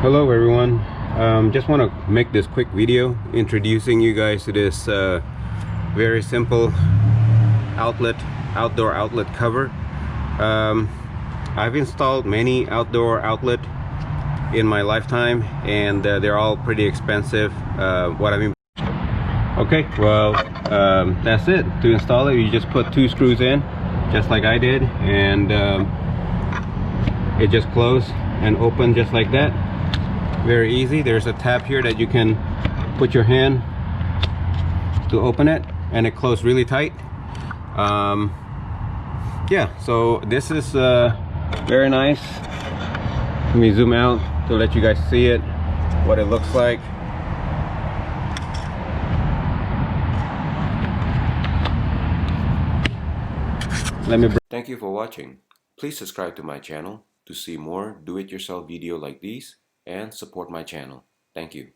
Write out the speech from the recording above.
Hello everyone. Just want to make this quick video introducing you guys to this very simple outdoor outlet cover. I've installed many outdoor outlet in my lifetime, and they're all pretty expensive. Okay, well, that's it. To install it, you just put 2 screws in, just like I did, and it just closes and open just like that. Very easy. There's a tab here that you can put your hand to open it, and it closes really tight. Yeah, so this is very nice. Let me zoom out to let you guys see it, what it looks like. Thank you for watching. Please subscribe to my channel to see more do-it-yourself video like these and support my channel. Thank you.